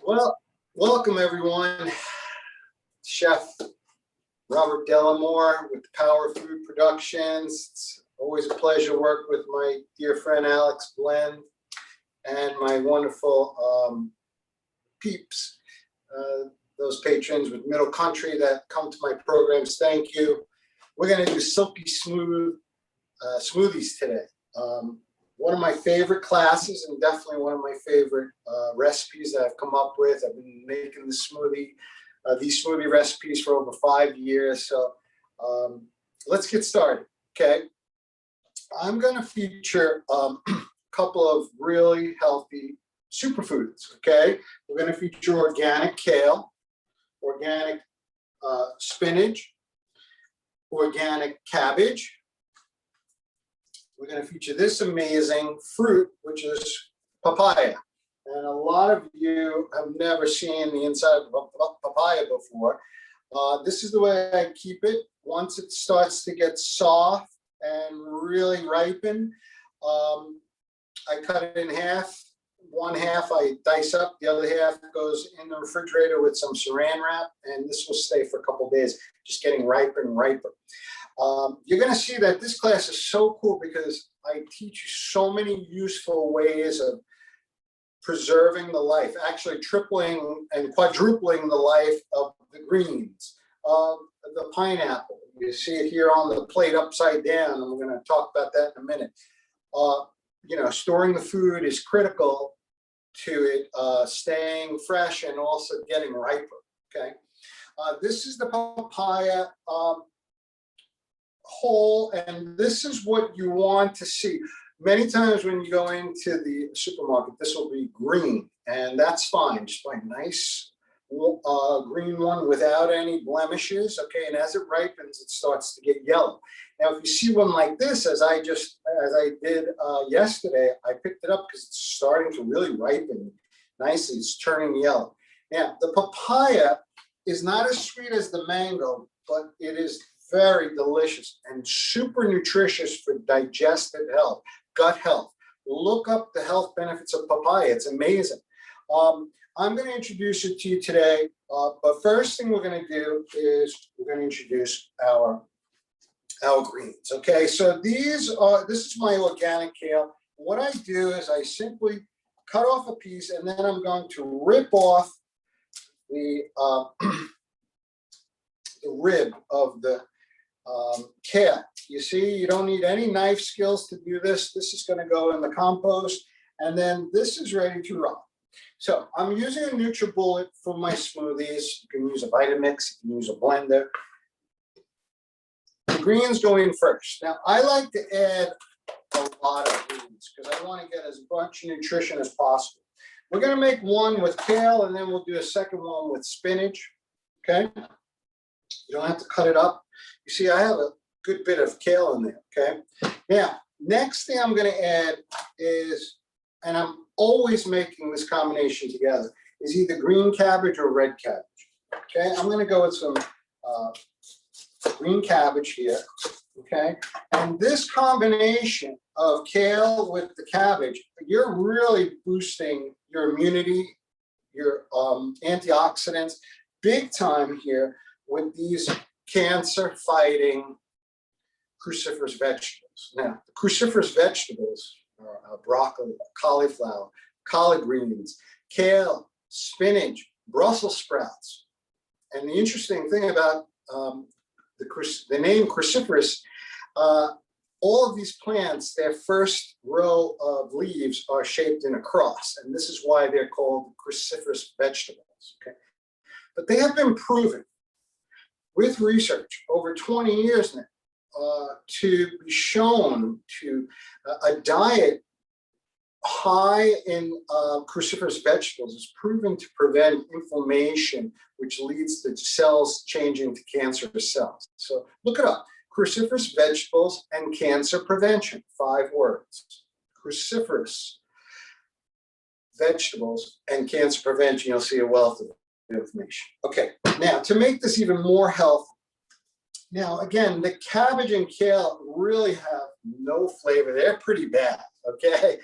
Well, welcome everyone. Chef Robert Delamore with Power Food Productions. It's always a pleasure to work with my dear friend Alex Blend and my wonderful peeps, those patrons with Middle Country that come to my programs. Thank you. We're going to do silky smooth smoothies today. One of my favorite classes and definitely one of my favorite recipes that I've come up with. I've been making these smoothie recipes for over 5 years. So let's get started, okay? I'm going to feature a couple of really healthy superfoods, okay? We're going to feature organic kale, organic spinach, organic cabbage. We're going to feature this amazing fruit, which is papaya. And a lot of you have never seen the inside of papaya before. This is the way I keep it. Once it starts to get soft and really ripen, I cut it in half. One half I dice up, the other half goes in the refrigerator with some saran wrap, and this will stay for a couple of days, just getting riper and riper. You're going to see that this class is so cool because I teach you so many useful ways of preserving the life, actually tripling and quadrupling the life of the greens, of the pineapple. You see it here on the plate upside down, and we're going to talk about that in a minute. Storing the food is critical to it staying fresh and also getting riper, okay? This is the papaya whole, and this is what you want to see. Many times when you go into the supermarket, this will be green, and that's fine. Just buy a nice green one without any blemishes, okay? And as it ripens, it starts to get yellow. Now, if you see one like this, as I did yesterday, I picked it up because it's starting to really ripen nicely. It's turning yellow. Now, the papaya is not as sweet as the mango, but it is very delicious and super nutritious for digestive health, gut health. Look up the health benefits of papaya. It's amazing. I'm going to introduce it to you today, but first thing we're going to do is we're going to introduce our greens. Okay, so this is my organic kale. What I do is I simply cut off a piece, and then I'm going to rip off the rib of the kale. You see, you don't need any knife skills to do this. This is going to go in the compost, and then this is ready to run. So I'm using a NutriBullet for my smoothies. You can use a Vitamix, you can use a blender. The greens go in first. Now, I like to add a lot of greens because I want to get as much nutrition as possible. We're going to make one with kale, and then we'll do a second one with spinach, okay? You don't have to cut it up. You see, I have a good bit of kale in there, okay? Now, next thing I'm going to add is, and I'm always making this combination together, is either green cabbage or red cabbage, okay? I'm going to go with some green cabbage here, okay? And this combination of kale with the cabbage, you're really boosting your immunity, your antioxidants, big time here with these cancer-fighting cruciferous vegetables. Now, the cruciferous vegetables are broccoli, cauliflower, collard greens, kale, spinach, Brussels sprouts. And the interesting thing about the name cruciferous, all of these plants, their first row of leaves are shaped in a cross, and this is why they're called cruciferous vegetables, okay? But they have been proven with research over 20 years now to be shown to a diet high in cruciferous vegetables is proven to prevent inflammation, which leads to cells changing to cancerous cells. So look it up, cruciferous vegetables and cancer prevention, 5 words. Cruciferous vegetables and cancer prevention, you'll see a wealth of information. Okay, now to make this even more healthy, now again, the cabbage and kale really have no flavor. They're pretty bad, okay?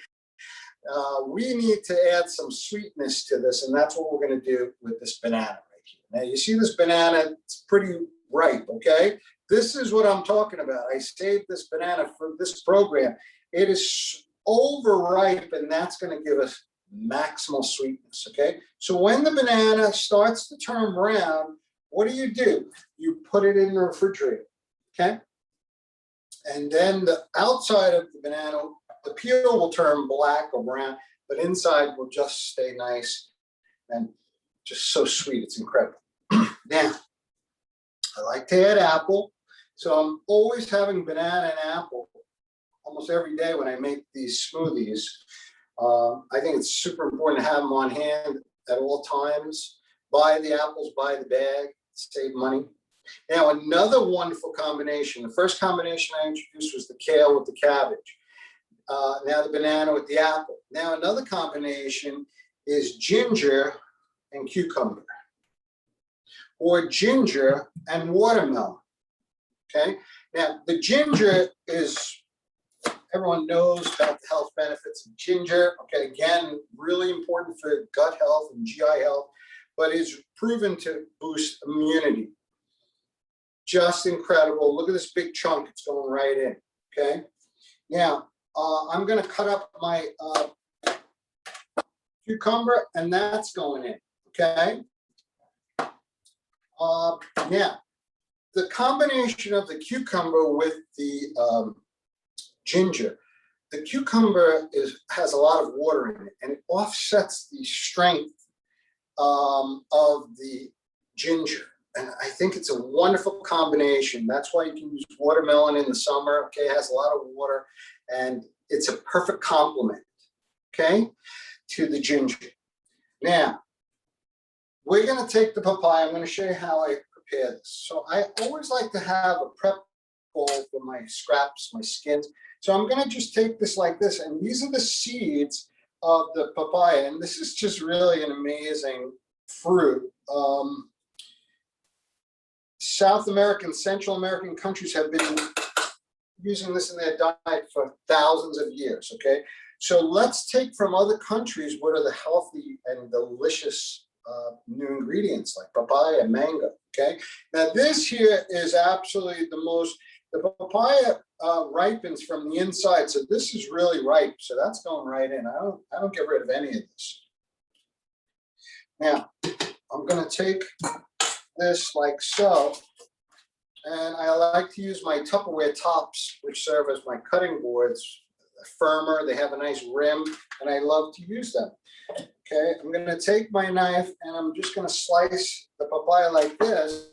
we need to add some sweetness to this, and that's what we're going to do with this banana right here. Now, you see this banana, it's pretty ripe, okay? This is what I'm talking about. I saved this banana for this program. It is overripe, and that's going to give us maximal sweetness, okay? So when the banana starts to turn brown, what do? You put it in the refrigerator, okay? And then the outside of the banana, the peel will turn black or brown, but inside will just stay nice and just so sweet. It's incredible. Now, I like to add apple. So I'm always having banana and apple almost every day when I make these smoothies. I think it's super important to have them on hand at all times. Buy the apples, buy the bag, save money. Now, another wonderful combination. The first combination I introduced was the kale with the cabbage. Now the banana with the apple. Now another combination is ginger and cucumber, or ginger and watermelon. Okay. Now the ginger is, everyone knows about the health benefits of ginger. Okay, again, really important for gut health and GI health, but is proven to boost immunity. Just incredible. Look at this big chunk. It's going right in. Okay. Now, I'm going to cut up my cucumber, and that's going in. Okay. Now, the combination of the cucumber with the ginger, the cucumber has a lot of water in it, and it offsets the strength of the ginger. And I think it's a wonderful combination. That's why you can use watermelon in the summer. Okay, it has a lot of water, and it's a perfect complement, okay, to the ginger. Now, we're going to take the papaya. I'm going to show you how I prepare this. So I always like to have a prep bowl for my scraps, my skins. So I'm going to just take this like this, and these are the seeds of the papaya. And this is just really an amazing fruit. South American, Central American countries have been using this in their diet for thousands of years, okay? So let's take from other countries what are the healthy and delicious new ingredients like papaya and mango, okay? Now this here is absolutely the papaya ripens from the inside, so this is really ripe, so that's going right in. I don't get rid of any of this. Now, I'm gonna take this like so, and I like to use my Tupperware tops, which serve as my cutting boards. They're firmer, they have a nice rim, and I love to use them. Okay, I'm going to take my knife, and I'm just going to slice the papaya like this,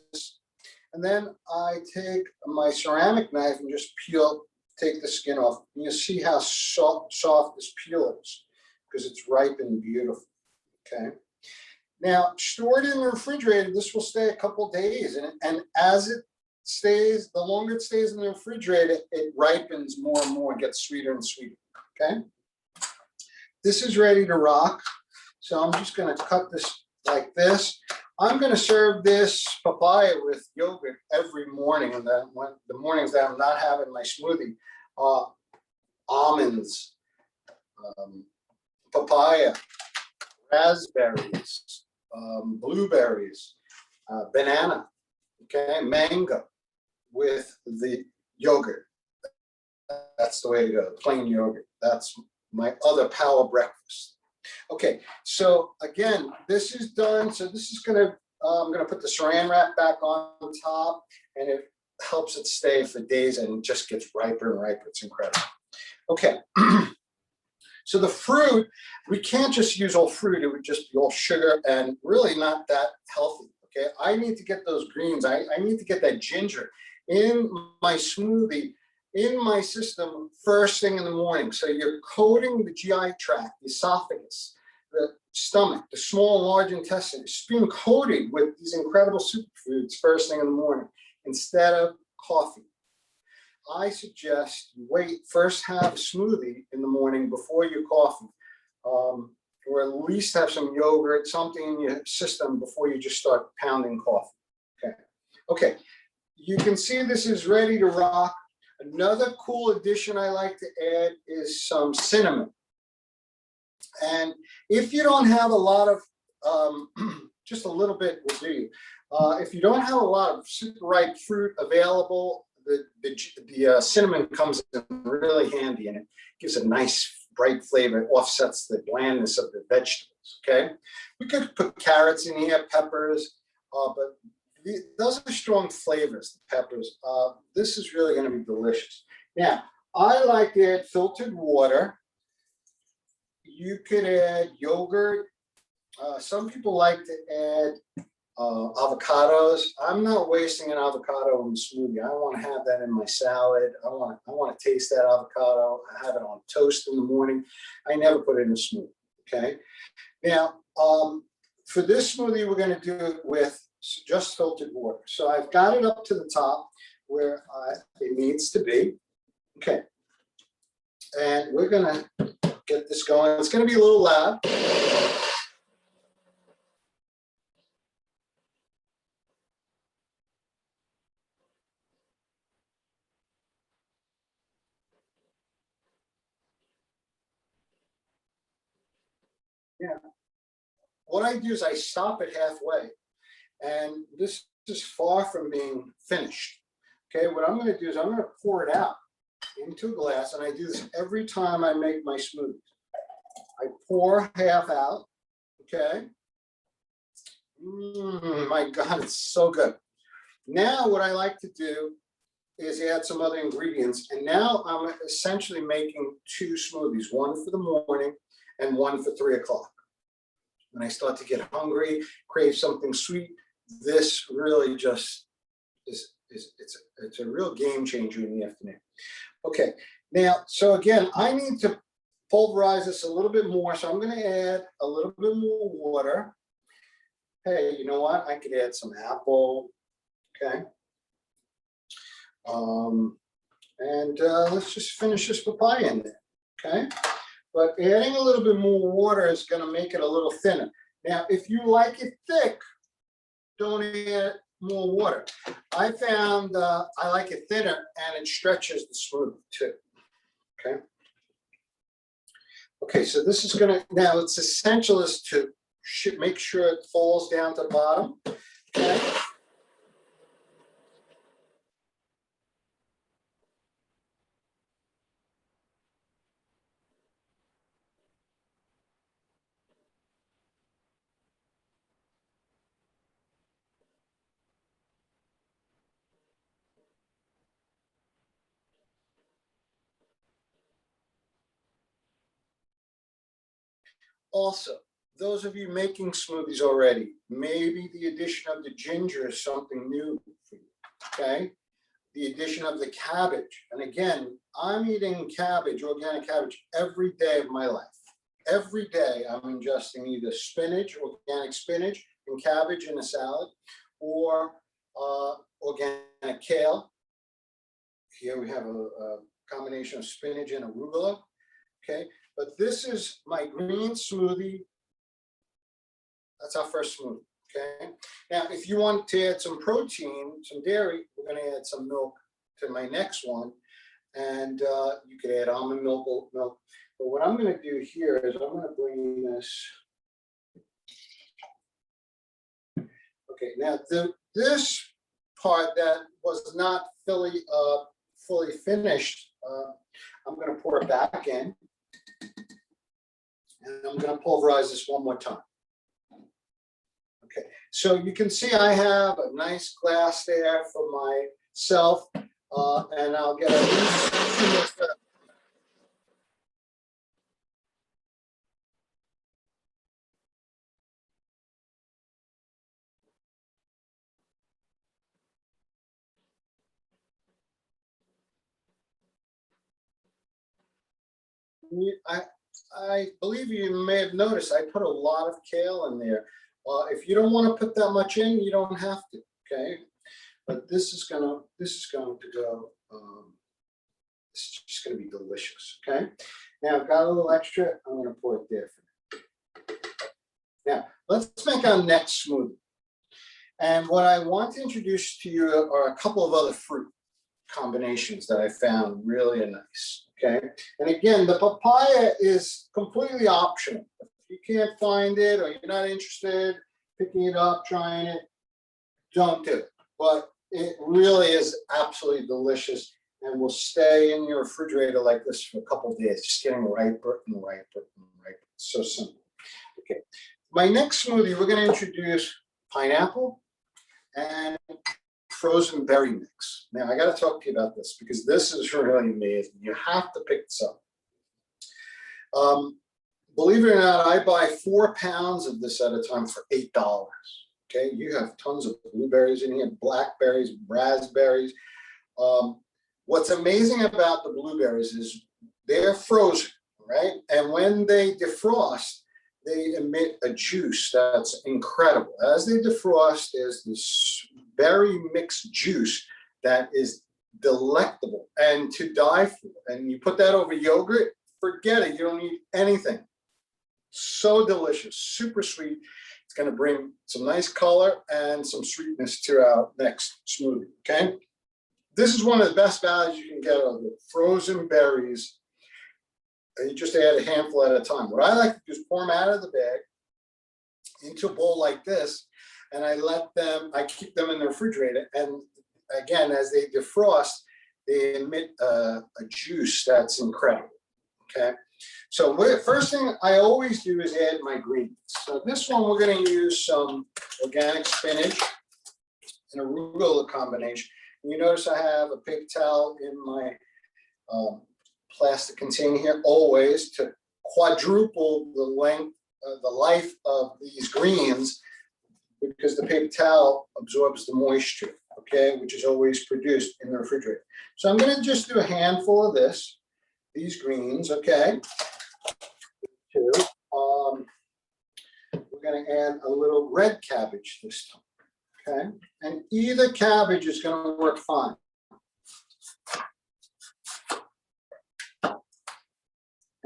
and then I take my ceramic knife and just take the skin off. And you'll see how soft this peel is, because it's ripe and beautiful. Okay. Now, stored in the refrigerator, this will stay a couple days, and as it stays, the longer it stays in the refrigerator, it ripens more and more and gets sweeter and sweeter, okay? This is ready to rock, so I'm just gonna cut this like this. I'm gonna serve this papaya with yogurt every morning, and then the mornings that I'm not having my smoothie, almonds, papaya, raspberries, blueberries, banana, okay, mango with the yogurt. That's the way to go, plain yogurt. That's my other power breakfast. Okay, so again, this is done. So this is gonna, I'm gonna put the saran wrap back on top, and it helps it stay for days, and it just gets riper and riper. It's incredible. Okay. So the fruit, we can't just use all fruit. It would just be all sugar and really not that healthy, okay? I need to get those greens. I need to get that ginger in my smoothie, in my system, first thing in the morning. So you're coating the GI tract, the esophagus, the stomach, the small and large intestine. It's being coated with these incredible superfoods first thing in the morning instead of coffee. I suggest you wait, first have a smoothie in the morning before your coffee, or at least have some yogurt, something in your system before you just start pounding coffee. Okay. Okay. You can see this is ready to rock. Another cool addition I like to add is some cinnamon. And if you don't have a lot of, just a little bit will do you. If you don't have a lot of super ripe fruit available, the cinnamon comes in really handy, and it gives a nice bright flavor. It offsets the blandness of the vegetables. Okay, we could put carrots in here, peppers, but those are strong flavors. The peppers. This is really going to be delicious. Now, I like to add filtered water. You could add yogurt. Some people like to add avocados. I'm not wasting an avocado in the smoothie. I want to have that in my salad. I want to taste that avocado. I have it on toast in the morning. I never put it in a smoothie. Okay. Now, for this smoothie, we're going to do it with just filtered water. So I've got it up to the top where it needs to be. Okay. And we're going to get this going. It's going to be a little loud. Yeah. What I do is I stop it halfway, and this is far from being finished. Okay, what I'm going to do is I'm going to pour it out into a glass, and I do this every time I make my smoothies. I pour half out. Okay. My God, it's so good. Now what I like to do is add some other ingredients, and now I'm essentially making two smoothies, one for the morning and one for 3 o'clock. When I start to get hungry, crave something sweet, this really just it's a real game changer in the afternoon. Okay, now, so again, I need to pulverize this a little bit more, so I'm going to add a little bit more water. Hey, you know what? I could add some apple. Okay. Let's just finish this papaya in there. Okay. But adding a little bit more water is going to make it a little thinner. Now, if you like it thick, don't add more water. I found I like it thinner, and it stretches the smoothie too. Okay. Okay, so this is going to, now it's essential is to make sure it falls down to the bottom. Okay. Also, those of you making smoothies already, maybe the addition of the ginger is something new for you, okay? The addition of the cabbage. And again, I'm eating cabbage, organic cabbage, every day of my life. Every day I'm ingesting either spinach, organic spinach, and cabbage in a salad, or organic kale. Here we have a combination of spinach and arugula, okay? But this is my green smoothie. That's our first smoothie, okay? Now, if you want to add some protein, some dairy, we're gonna add some milk to my next one. And you could add almond milk, oat milk. But what I'm gonna do here is I'm gonna bring this. Okay, now this part that was not fully finished, I'm gonna pour it back in. And I'm going to pulverize this one more time. Okay, so you can see I have a nice glass there for myself, and I'll get at least 2 more steps. I believe you may have noticed I put a lot of kale in there. If you don't want to put that much in, you don't have to. Okay, but this is going to go. This is just going to be delicious. Okay. Now I've got a little extra. I'm going to pour it there for you. Now let's make our next smoothie. And what I want to introduce to you are a couple of other fruit. combinations that I found really nice, okay? And again, the papaya is completely optional. If you can't find it or you're not interested, picking it up, trying it, don't do it. But it really is absolutely delicious and will stay in your refrigerator like this for a couple of days, just getting riper and riper and riper. It's so simple. Okay, my next smoothie, we're going to introduce pineapple and frozen berry mix. Now, I got to talk to you about this because this is really amazing. You have to pick this up. Believe it or not, I buy 4 pounds of this at a time for $8. Okay, you have tons of blueberries in here, blackberries, raspberries. What's amazing about the blueberries is they're frozen, right? And when they defrost, they emit a juice that's incredible. As they defrost, there's this berry mixed juice that is delectable and to die for. And you put that over yogurt, forget it, you don't need anything. So delicious, super sweet. It's going to bring some nice color and some sweetness to our next smoothie, okay? This is one of the best values you can get out of it. Frozen berries. And you just add a handful at a time. What I like to do is pour them out of the bag into a bowl like this, and I keep them in the refrigerator. And again, as they defrost, they emit a juice that's incredible, okay? So first thing I always do is add my greens. So this one, we're going to use some organic spinach and arugula combination. And you notice I have a paper towel in my plastic container here, always to quadruple the length, the life of these greens, because the paper towel absorbs the moisture, okay, which is always produced in the refrigerator. So I'm going to just do a handful of these greens, okay. We're going to add a little red cabbage this time, okay, and either cabbage is going to work fine.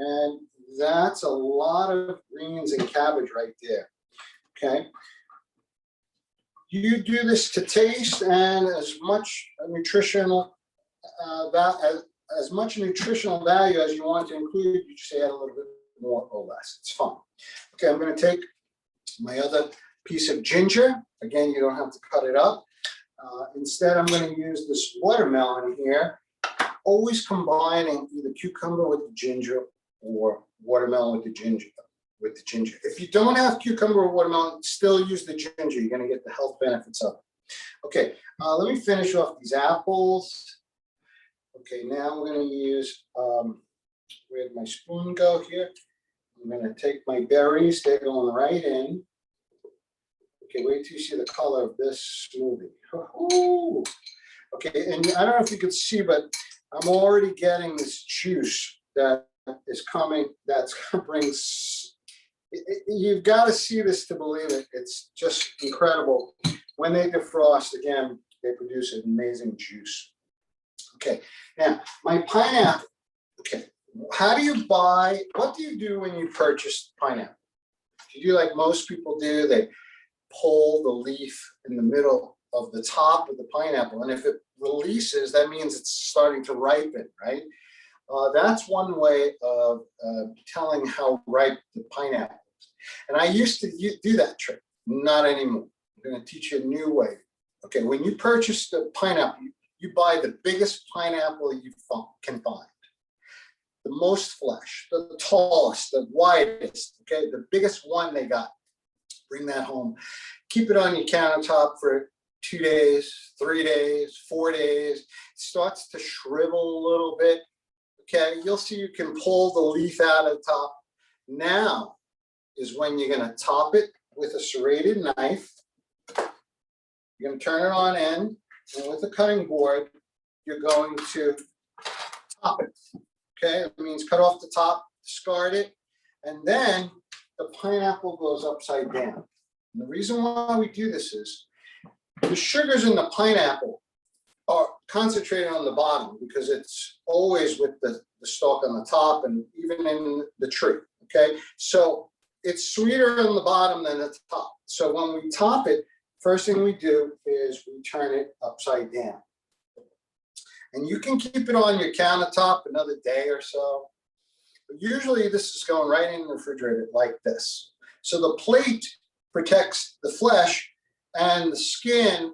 And that's a lot of greens and cabbage right there, okay? You do this to taste, and as much nutritional value as you want to include, you just add a little bit more or less. It's fun. Okay, I'm going to take my other piece of ginger. Again, you don't have to cut it up. Instead, I'm going to use this watermelon here, always combining either cucumber with the ginger or watermelon with the ginger. If you don't have cucumber or watermelon, still use the ginger. You're going to get the health benefits of it. Okay, let me finish off these apples. Okay, now I'm going to use, where'd my spoon go here? I'm going to take my berries. They're going right in. Okay, wait till you see the color of this smoothie. Ooh. Okay, and I don't know if you can see, but I'm already getting this juice that is coming. That's going to bring. You've got to see this to believe it. It's just incredible. When they defrost, again, they produce an amazing juice. Okay, now my pineapple. Okay, what do you do when you purchase pineapple? You do like most people do, they pull the leaf in the middle of the top of the pineapple. And if it releases, that means it's starting to ripen, right? That's one way of telling how ripe the pineapple is. And I used to do that trick, not anymore. I'm going to teach you a new way. Okay, when you purchase the pineapple, you buy the biggest pineapple you can find. The most flesh, the tallest, the widest, okay, the biggest one they got. Bring that home. Keep it on your countertop for 2 days, 3 days, 4 days. It starts to shrivel a little bit. Okay, you'll see you can pull the leaf out of the top. Now is when you're going to top it with a serrated knife. You're going to turn it on end, and with a cutting board, you're going to top it. Okay, that means cut off the top, discard it, and then the pineapple goes upside down. And the reason why we do this is the sugars in the pineapple are concentrated on the bottom because it's always with the stalk on the top and even in the tree, okay? So it's sweeter on the bottom than the top. So when we top it, first thing we do is we turn it upside down. And you can keep it on your countertop another day or so. But usually this is going right in the refrigerator like this. So the plate protects the flesh and the skin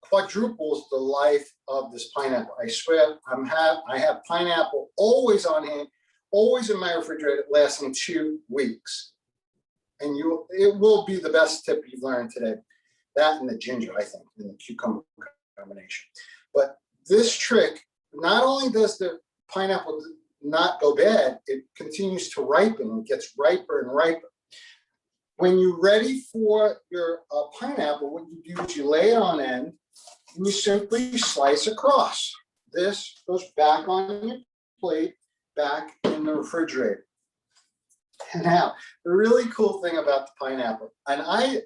quadruples the life of this pineapple. I swear I have pineapple always on hand, always in my refrigerator, lasting 2 weeks. And it will be the best tip you've learned today. That and the ginger, I think, and the cucumber combination. But this trick, not only does the pineapple not go bad, it continues to ripen and gets riper and riper. When you're ready for your pineapple, what you do is you lay it on end and you simply slice across. This goes back on your plate, back in the refrigerator. Now, the really cool thing about the pineapple, and I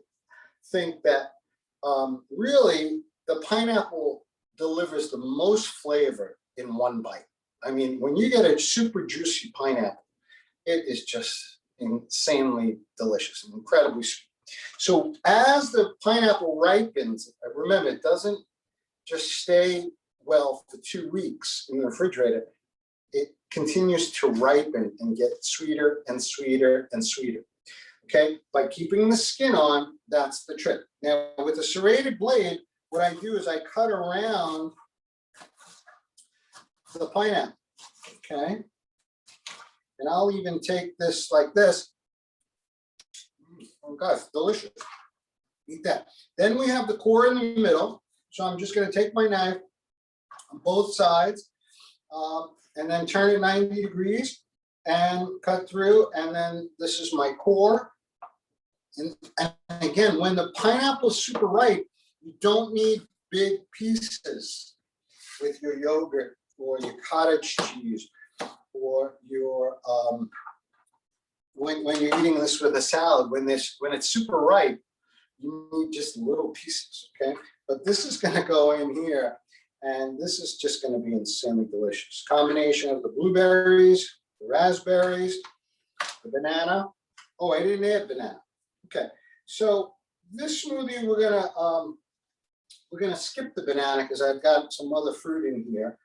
think that really the pineapple delivers the most flavor in one bite. I mean, when you get a super juicy pineapple, it is just insanely delicious and incredibly sweet. So as the pineapple ripens, remember, it doesn't just stay well for 2 weeks in the refrigerator. It continues to ripen and get sweeter and sweeter and sweeter. Okay, by keeping the skin on, that's the trick. Now, with a serrated blade, what I do is I cut around the pineapple. Okay, and I'll even take this like this. Oh gosh, delicious. Eat that. Then we have the core in the middle. So I'm just going to take my knife on both sides and then turn it 90 degrees and cut through. And then this is my core. And again, when the pineapple is super ripe, you don't need big pieces with your yogurt or your cottage cheese or your when you're eating this with a salad. When it's super ripe, you need just little pieces, okay? But this is going to go in here, and this is just going to be insanely delicious. Combination of the blueberries, the raspberries, the banana. Oh, I didn't add banana. Okay, so this smoothie we're gonna skip the banana because I've got some other fruit in here.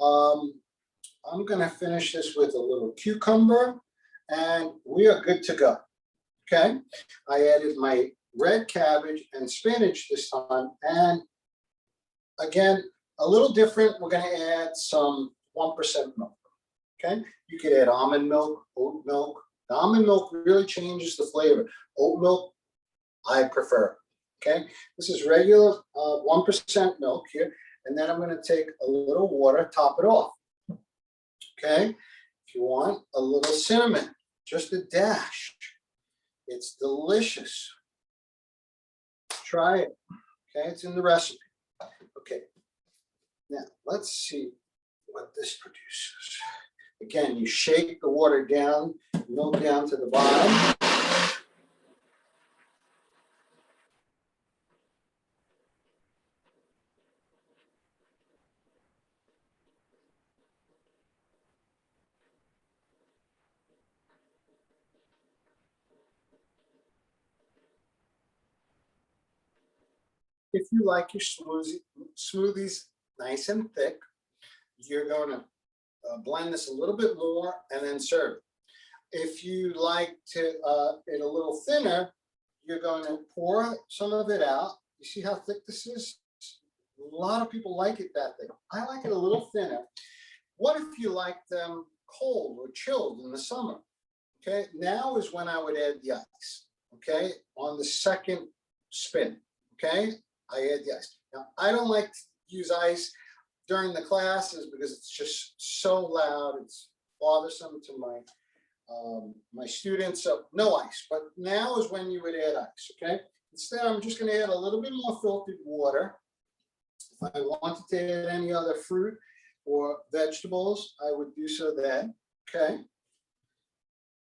I'm gonna finish this with a little cucumber, and we are good to go. Okay, I added my red cabbage and spinach this time, and again, a little different. We're gonna add some 1% milk. Okay, you could add almond milk, oat milk. The almond milk really changes the flavor. Oat milk, I prefer. Okay, this is regular 1% milk here, and then I'm going to take a little water, top it off. Okay, if you want a little cinnamon, just a dash. It's delicious. Try it. Okay, it's in the recipe. Okay, now let's see what this produces. Again, you shake the water down, milk down to the bottom. If you like your smoothies nice and thick, you're going to blend this a little bit more and then serve it. If you like it a little thinner, you're going to pour some of it out. You see how thick this is? A lot of people like it that thick. I like it a little thinner. What if you like them cold or chilled in the summer? Okay, now is when I would add the ice. Okay, on the second spin. Okay, I add the ice. Now, I don't like to use ice during the classes because it's just so loud. It's bothersome to my students. So no ice. But now is when you would add ice. Okay. Instead, I'm just going to add a little bit more filtered water. If I wanted to add any other fruit or vegetables, I would do so then. Okay.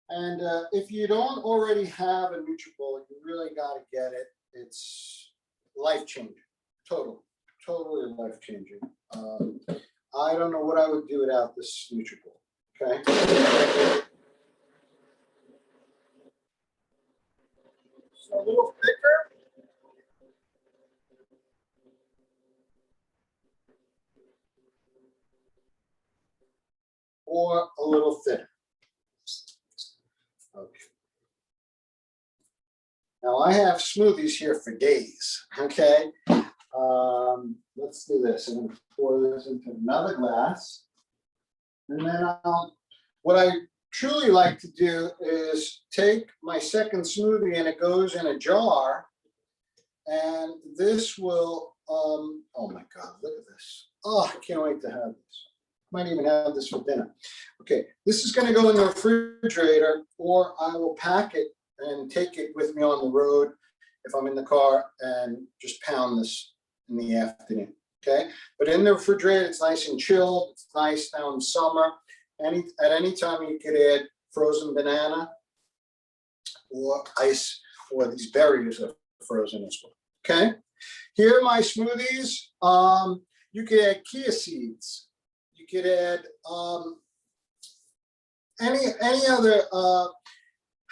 And if you don't already have a Nutritious, you really got to get it. It's life-changing, totally life-changing. I don't know what I would do without this Nutritious, okay? So a little thicker. or a little thinner. Okay. Now I have smoothies here for days, okay? Let's do this. I'm gonna pour this into another glass. And then what I truly like to do is take my second smoothie and it goes in a jar. And this will, oh my God, look at this. Oh, I can't wait to have this. Might even have this for dinner. Okay, this is gonna go in the refrigerator, or I will pack it and take it with me on the road if I'm in the car and just pound this in the afternoon, okay? But in the refrigerator, it's nice and chilled. It's nice now in summer. At any time you could add frozen banana or ice, or these berries are frozen as well, okay? Here are my smoothies. You could add chia seeds. You could add any other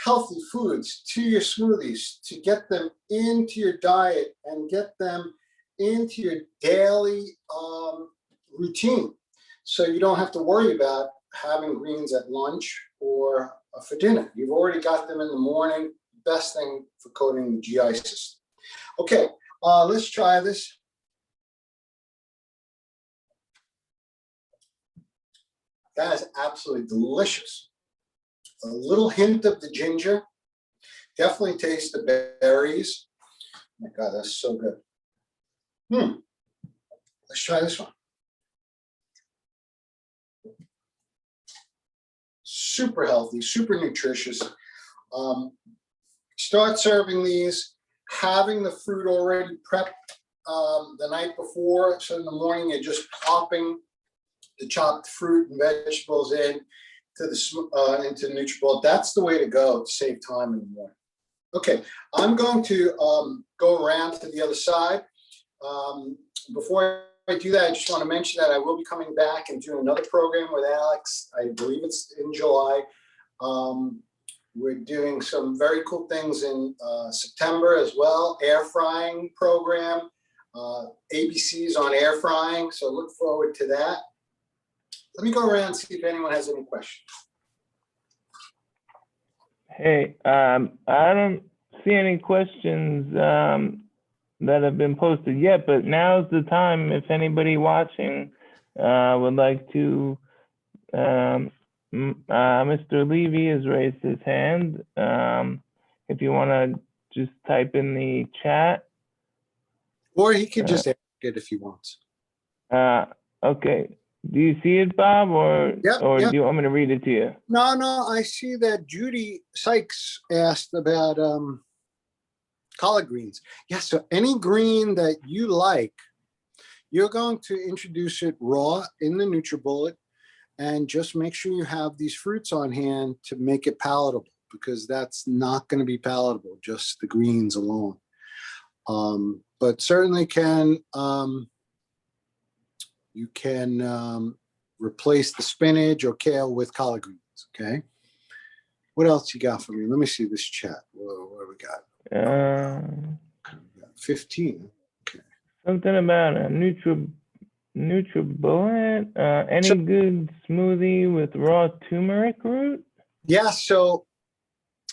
healthy foods to your smoothies to get them into your diet and get them into your daily routine. So you don't have to worry about having greens at lunch or for dinner. You've already got them in the morning. Best thing for coating the GI system. Okay, let's try this. That is absolutely delicious. A little hint of the ginger. Definitely taste the berries. Oh my God, that's so good. Let's try this one. Super healthy, super nutritious. Start serving these, having the fruit already prepped the night before. So in the morning, you're just popping the chopped fruit and vegetables into the Nutritious. That's the way to go to save time in the morning. Okay, I'm going to go around to the other side. Before I do that, I just want to mention that I will be coming back and doing another program with Alex. I believe it's in July. We're doing some very cool things in September as well. Air frying program, ABCs on air frying. So look forward to that. Let me go around and see if anyone has any questions. Hey, I don't see any questions that have been posted yet, but now's the time if anybody watching would like to. Mr. Levy has raised his hand. If you want to just type in the chat. Or he could just ask it if he wants. Okay. Do you see it, Bob, or Yep. do you want me to read it to you? No, I see that Judy Sykes asked about collard greens. Yes, so any green that you like, you're going to introduce it raw in the NutriBullet, and just make sure you have these fruits on hand to make it palatable, because that's not going to be palatable, just the greens alone. But certainly you can replace the spinach or kale with collard greens, okay? What else you got for me? Let me see this chat. What do we got? 15. Okay. Something about a NutriBullet. Any good smoothie with raw turmeric root? Yeah, so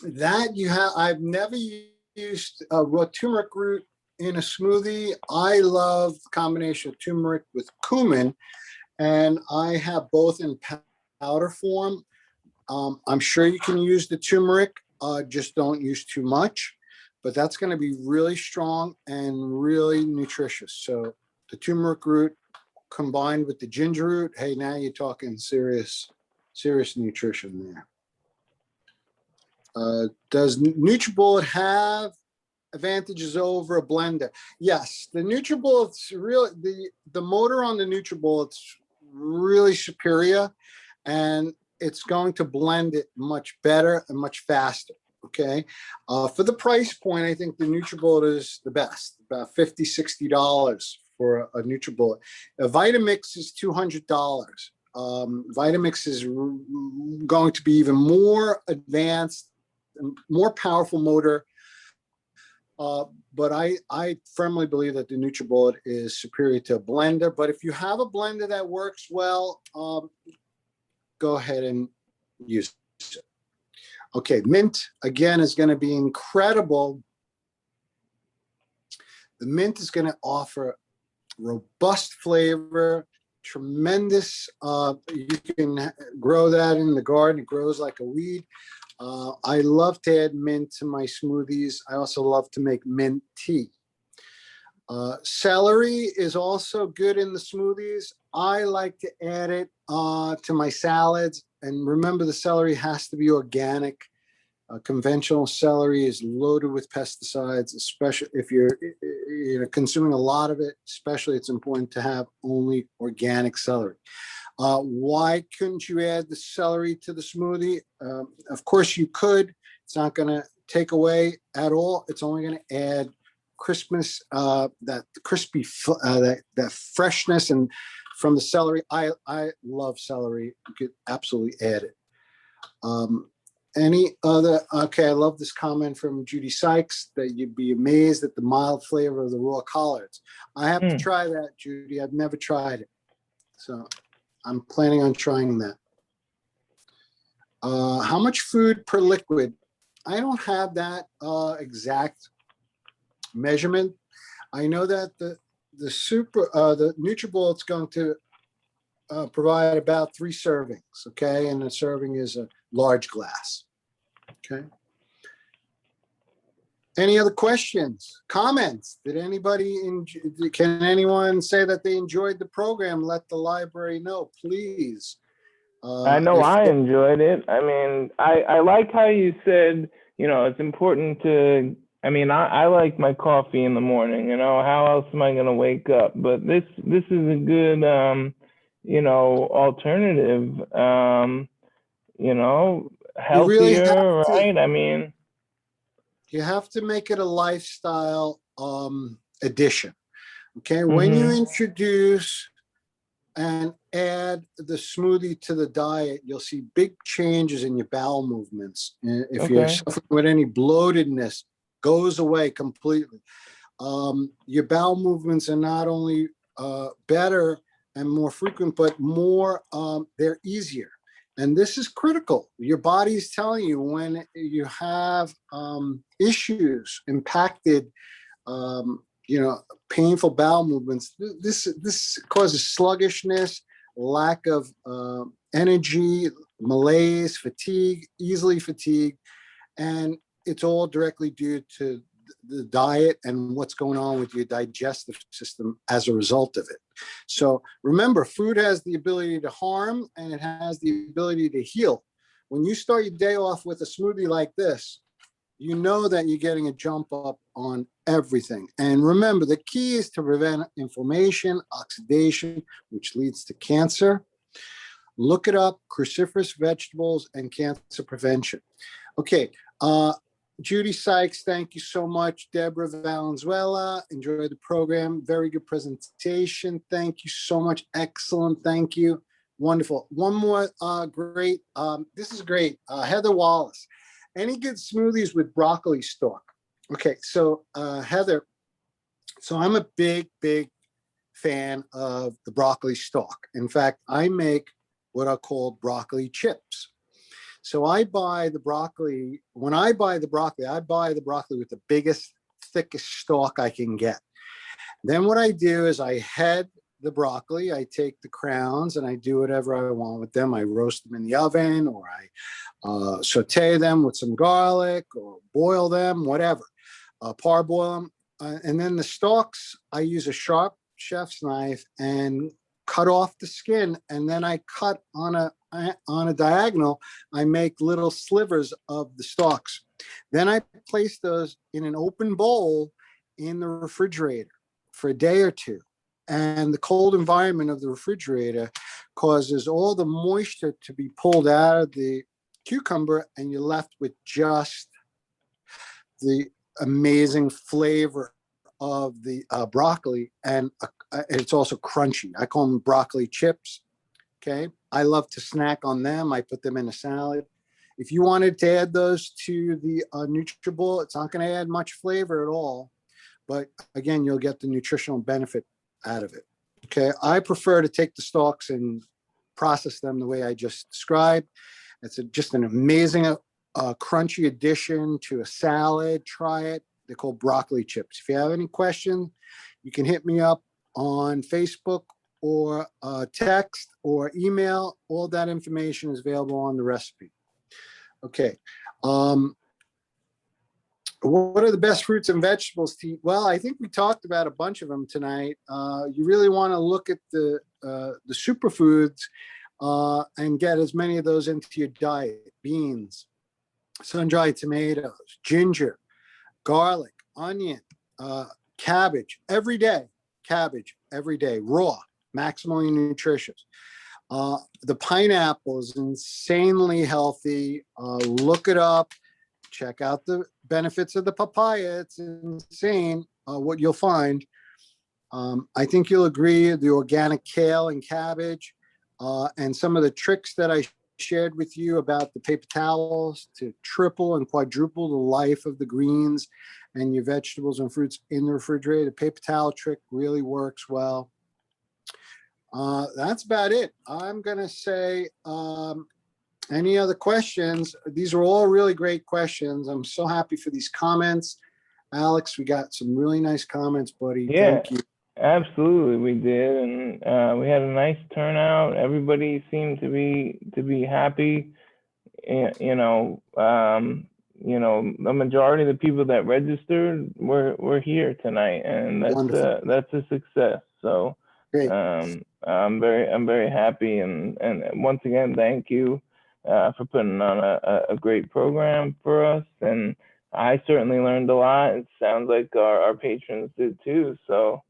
that you have, I've never used raw turmeric root in a smoothie. I love the combination of turmeric with cumin, and I have both in powder form. I'm sure you can use the turmeric, just don't use too much, but that's going to be really strong and really nutritious. So the turmeric root combined with the ginger root, hey, now you're talking serious nutrition there. Does NutriBullet have advantages over a blender? Yes, the NutriBullet's really, the motor on the NutriBullet's really superior, and it's going to blend it much better and much faster. Okay, for the price point, I think the NutriBullet is the best, about $50, $60 for a NutriBullet. A Vitamix is $200. Vitamix is going to be even more advanced, more powerful motor. But I firmly believe that the NutriBullet is superior to a blender. But if you have a blender that works well, go ahead and use it. Okay, mint, again, is going to be incredible. The mint is going to offer robust flavor, tremendous. You can grow that in the garden. It grows like a weed. I love to add mint to my smoothies. I also love to make mint tea. Celery is also good in the smoothies. I like to add it to my salads. And remember, the celery has to be organic. Conventional celery is loaded with pesticides, especially if you're consuming a lot of it. Especially, it's important to have only organic celery. Why couldn't you add the celery to the smoothie? Of course you could. It's not going to take away at all. It's only going to add crispness, that crispy, that freshness, and from the celery. I love celery. You could absolutely add it. Any other? Okay, I love this comment from Judy Sykes that you'd be amazed at the mild flavor of the raw collards. I have to try that, Judy. I've never tried it, so I'm planning on trying that. How much food per liquid? I don't have that exact measurement. I know that the Nutribullet is going to provide about 3 servings. Okay, and a serving is a large glass. Okay. Any other questions, comments? Can anyone say that they enjoyed the program? Let the library know, please. I know I enjoyed it. I mean, I like how you said, it's important to, I like my coffee in the morning, how else am I going to wake up? But this is a good, alternative, healthier, really right? You have to make it a lifestyle addition. Okay, when you introduce and add the smoothie to the diet, you'll see big changes in your bowel movements. If you're suffering with any bloatedness, goes away completely. Your bowel movements are not only better and more frequent, but they're easier. And this is critical. Your body is telling you when you have issues, impacted, painful bowel movements. This causes sluggishness, lack of energy, malaise, fatigue, easily fatigued, and it's all directly due to the diet and what's going on with your digestive system as a result of it. So remember, food has the ability to harm and it has the ability to heal. When you start your day off with a smoothie like this, you know that you're getting a jump up on everything. And remember, the key is to prevent inflammation, oxidation, which leads to cancer. Look it up, cruciferous vegetables and cancer prevention. Okay, Judy Sykes, thank you so much. Deborah Valenzuela, enjoy the program. Very good presentation. Thank you so much. Excellent. Thank you. Wonderful. One more great. This is great. Heather Wallace. Any good smoothies with broccoli stalk? Okay, so Heather, so I'm a big fan of the broccoli stalk. In fact, I make what are called broccoli chips. So I buy the broccoli. When I buy the broccoli, I buy the broccoli with the biggest, thickest stalk I can get. Then what I do is I head the broccoli. I take the crowns and I do whatever I want with them. I roast them in the oven, or I saute them with some garlic, or boil them, whatever. Parboil them. And then the stalks, I use a sharp chef's knife and cut off the skin, and then I cut on a diagonal. I make little slivers of the stalks. Then I place those in an open bowl in the refrigerator for a day or two. And the cold environment of the refrigerator causes all the moisture to be pulled out of the cucumber, and you're left with just the amazing flavor of the broccoli, and it's also crunchy. I call them broccoli chips. Okay, I love to snack on them. I put them in a salad. If you wanted to add those to the Nutribullet, it's not going to add much flavor at all, but again, you'll get the nutritional benefit out of it. Okay, I prefer to take the stalks and process them the way I just described. It's just an amazing crunchy addition to a salad. Try it. They're called broccoli chips. If you have any questions, you can hit me up on Facebook or text or email. All that information is available on the recipe. Okay. What are the best fruits and vegetables to eat? Well, I think we talked about a bunch of them tonight. You really want to look at the superfoods and get as many of those into your diet. Beans, sun-dried tomatoes, ginger, garlic, onion, cabbage every day. Cabbage every day, raw, maximally nutritious. The pineapple is insanely healthy. Look it up. Check out the benefits of the papaya. It's insane what you'll find. I think you'll agree the organic kale and cabbage and some of the tricks that I shared with you about the paper towels to triple and quadruple the life of the greens and your vegetables and fruits in the refrigerator. The paper towel trick really works well. That's about it. I'm going to say, any other questions? These are all really great questions. I'm so happy for these comments. Alex, we got some really nice comments, buddy. Yeah, Thank you. absolutely, we did, and we had a nice turnout. Everybody seemed to be happy. You know, the majority of the people that registered were here tonight, and that's a success. So Great. I'm very happy, and once again, thank you for putting on a great program for us. And I certainly learned a lot. It sounds like our patrons did too. So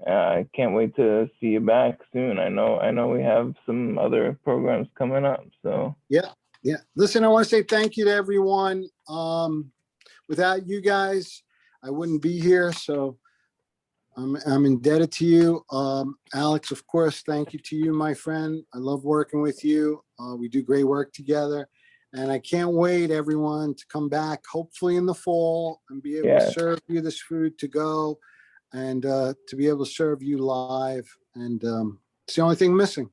I can't wait to see you back soon. I know we have some other programs coming up. So Yeah. Listen, I want to say thank you to everyone. Without you guys, I wouldn't be here. So I'm indebted to you. Alex, of course, thank you to you, my friend. I love working with you. We do great work together. And I can't wait, everyone, to come back, hopefully in the fall, and be able to serve you this food to go and to be able to serve you live. And it's the only thing missing.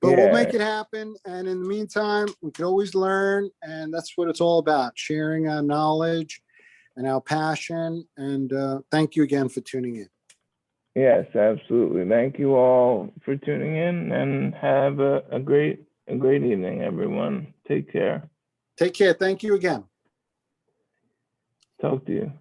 But we'll make it happen. And in the meantime, we can always learn. And that's what it's all about, sharing our knowledge and our passion. And thank you again for tuning in. Yes, absolutely. Thank you all for tuning in, and have a great evening, everyone. Take care. Take care. Thank you again. Talk to you.